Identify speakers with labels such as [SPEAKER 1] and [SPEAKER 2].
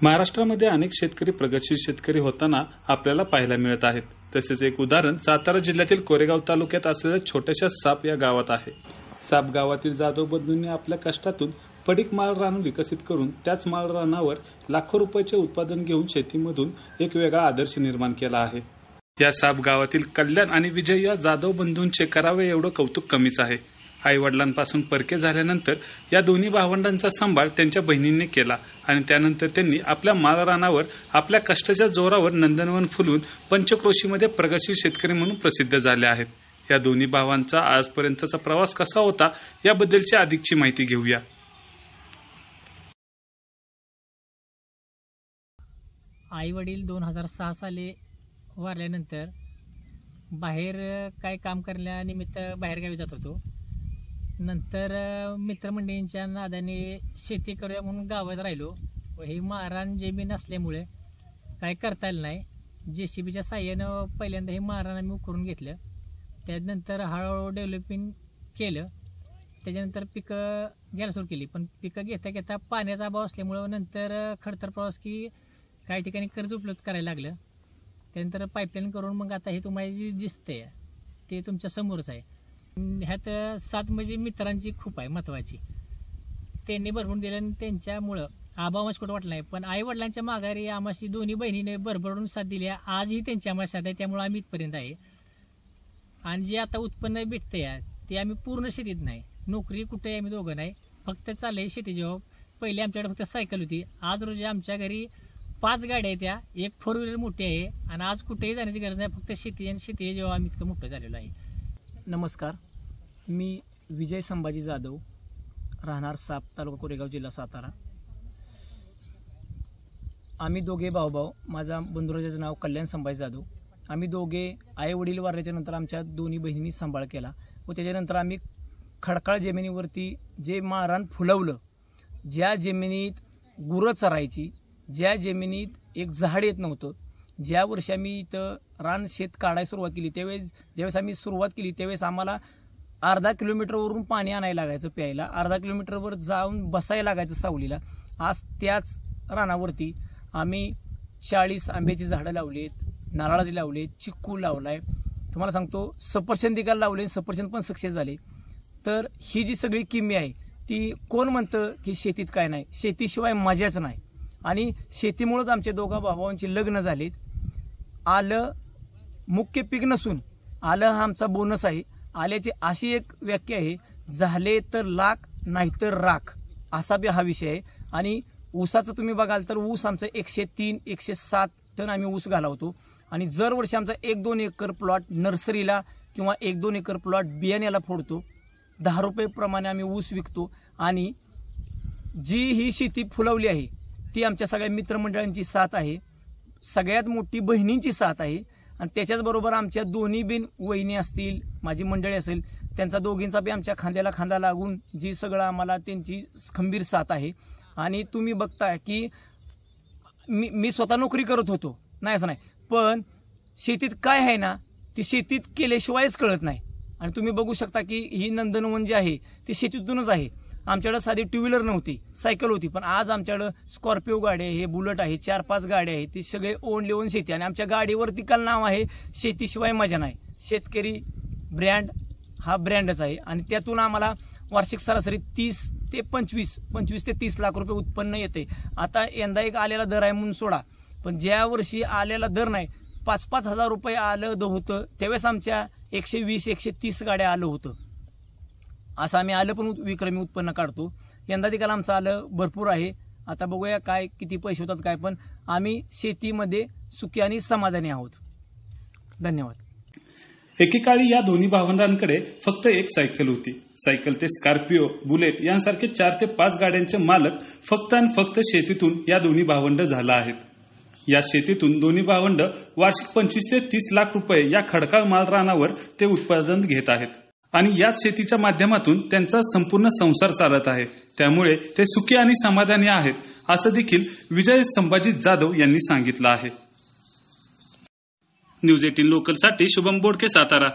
[SPEAKER 1] महाराष्ट्रामध्ये अनेक शेतकरी प्रगतशील शेतकरी होताना आपल्याला पाहायला मिळत आहेत. तसेच एक उदाहरण सातारा जिल्ह्यातील कोरेगाव तालुक्यात असलेल्या छोट्याशा साप या गावात आहे. साप गावातील जाधव बंधूंनी आपल्या कष्टातून पडीक माळ रान विकसित करून त्याच माळ रानावर लाखो रुपयाचे उत्पादन घेऊन शेतीमधून एक वेगळा आदर्श निर्माण केला आहे. या साप गावातील कल्याण आणि विजय या जाधव बंधूंचे करावे एवढं कौतुक कमीच आहे. आई वडिलांपासून परके झाल्यानंतर या दोन्ही भावंडांचा सांभाळ त्यांच्या बहिणींनी केला आणि त्यानंतर त्यांनी आपल्या माळ रानावर आपल्या कष्टाच्या जोरावर नंदनवन फुलून पंचक्रोशीमध्ये प्रगतशील शेतकरी म्हणून प्रसिद्ध झाले आहेत. या दोन्ही भावांचा आजपर्यंतचा प्रवास कसा होता याबद्दलची अधिकची माहिती घेऊया.
[SPEAKER 2] आई वडील 2006 साली वारल्यानंतर बाहेर काय काम करण्यानिमित्त बाहेरगावी जात होतो. नंतर मित्रमंडळींच्या नादाने शेती करूया म्हणून गावात राहिलो. ही माळरान जमीन असल्यामुळे काय करता आलं नाही. JCBच्या साह्यानं पहिल्यांदा हे माळरान आम्ही उकरून घेतलं. त्यानंतर हळूहळू डेव्हलपिंग केलं. त्याच्यानंतर पिकं घ्यायला सुरू केली. पण पिकं घेता घेता पाण्याचा अभाव असल्यामुळं नंतर खडतर प्रवास की काही ठिकाणी कर्ज उपलब्ध करायला लागलं. त्यानंतर पाईपलाईन करून मग आता हे तुम्हाला जे दिसतंय ते तुमच्या समोरच आहे. ह्यात साथ म्हणजे मित्रांची खूप आहे महत्त्वाची. त्यांनी भरभरून दिलं आणि त्यांच्यामुळं आभावाच कुठं वाटलं नाही. पण आई वडिलांच्या माघारी आम्हाशी दोन्ही बहिणीने भरभरून साथ दिली. आजही त्यांची आम्हाला साथ आहे. त्यामुळे आम्ही इथपर्यंत आहे. आणि जे आता उत्पन्न भेटतंय ते आम्ही पूर्ण शेतीत नाही, नोकरी कुठे आम्ही दोघं नाही, फक्त चाललंय शेती जॉब. पहिले आमच्याकडे फक्त सायकल होती. आज रोजी आमच्या घरी 5 गाड्या आहेत. त्या एक 4 व्हीलर मोठी आहे आणि आज कुठेही जाण्याची गरज नाही. फक्त शेती आणि शेती जेव्हा आम्ही इतकं मोठं झालेलो आहे.
[SPEAKER 3] नमस्कार, मी विजय संभाजी जाधव, राहणार साप, तालुका कोरेगाव, जिल्हा सातारा. आम्ही दोघे भाऊ. माझ्या बंधुराजाचं नाव कल्याण संभाजी जाधव. आम्ही दोघे आई वडील वारल्याच्या नंतर आमच्या दोन्ही बहिणींनी सांभाळ केला व त्याच्यानंतर आम्ही खडकाळ जमिनीवरती जे माळरान फुलवलं, ज्या जमिनीत गुरं चरायची, ज्या जमिनीत एक झाड येत नव्हतं, ज्या वर्षी आम्ही इथं रान शेत काढायला सुरुवात केली ज्यावेळेस आम्ही सुरुवात केली त्यावेळेस आम्हाला अर्धा किलोमीटरवरून पाणी आणायला लागायचं प्यायला. अर्धा किलोमीटरवर जाऊन बसायला लागायचं सावलीला. आज त्याच रानावरती आम्ही 40 आंब्याची झाडं लावलीत, नारळाची लावलीत, चिक्कू लावलाय. तुम्हाला सांगतो सफरचंद दिगाला लावले, सफरचंद पण सक्सेस झाले. तर ही जी सगळी किमी आहे ती कोण म्हणतं की शेतीत काय नाही, शेतीशिवाय मजाच नाही. आणि शेतीमुळंच आमच्या दोघा भावांची लग्न झालीत. आलं मुख्य पीक नसून आलं हा आमचा बोनस आहे. आल्याची अशी एक व्याख्या आहे, झाले तर लाख नाही तर राख, असा बी हा विषय आहे. आणि ऊसाचं तुम्ही बघाल तर ऊस आमचा 103-107 टन आम्ही ऊस घालवतो. आणि दरवर्षी आमचा 1-2 एकर प्लॉट नर्सरीला किंवा 1-2 एकर प्लॉट बियाण्याला फोडतो. 10 रुपये प्रमाणे आम्ही ऊस विकतो. आणि जी ही शेती फुलवली आहे ती आमच्या सगळ्या मित्रमंडळांची साथ आहे, सगळ्यात मोठी बहिणींची साथ आहे. आणि त्याच्याचबरोबर आमच्या दोन्ही बिन वहिनी असतील, माझी मंडळी असेल, त्यांचा दोघींचा बी आमच्या खांद्याला खांदा लागून जी सगळं आम्हाला त्यांची खंबीर साथ आहे. आणि तुम्ही बघता की मी स्वतः नोकरी करत होतो, नाही असं नाही, पण शेतीत काय आहे ना ती शेतीत केल्याशिवायच कळत नाही. आणि तुम्ही बघू शकता की ही नंदनवन जी आहे ती शेतीतूनच आहे. आमच्याकडं साधी 2 व्हीलर नव्हती, सायकल होती, पण आज आमच्याकडं स्कॉर्पिओ गाडी आहे, हे बुलेट आहे, 4-5 गाड्या आहेत. ती सगळे ओनली ओन शेती. आणि आमच्या गाडीवरती काल नाव आहे शेतीशिवाय मजा नाही. शेतकरी ब्रँड हा ब्रँडच आहे. आणि त्यातून आम्हाला वार्षिक सरासरी 30 ते 25 ते 30 लाख रुपये उत्पन्न येते. आता यंदा एक आलेला दर आहे म्हणून सोडा, पण ज्या वर्षी आलेला दर नाही, 5-5 हजार रुपये आलं होतं त्यावेळेस आमच्या 120-130 गाड्या आलं होतं. असं आम्ही आलं पण विक्रमी उत्पन्न काढतो. यंदा देखील आमचं आलं भरपूर आहे. आता बघूया काय किती पैसे होतात काय, पण आम्ही शेतीमध्ये सुखी आणि समाधानी आहोत. धन्यवाद.
[SPEAKER 1] एकेकाळी या दोन्ही भावंडांकडे फक्त एक सायकल होती. सायकल ते स्कॉर्पिओ, बुलेट यांसारखे 4 ते 5 गाड्यांचे मालक फक्त आणि फक्त शेतीतून या दोन्ही भावंड झाला आहेत. या शेतीतून दोन्ही भावंड वार्षिक 25 ते 30 लाख रुपये या खडकाळ माळ रानावर ते उत्पादन घेत आहेत. आणि याच शेतीच्या माध्यमातून त्यांचा संपूर्ण संसार चालत आहे. त्यामुळे ते सुखी आणि समाधानी आहेत, असं देखील विजय संभाजी जाधव यांनी सांगितलं आहे. न्यूज 18 लोकलसाठी शुभम बोडके, सातारा.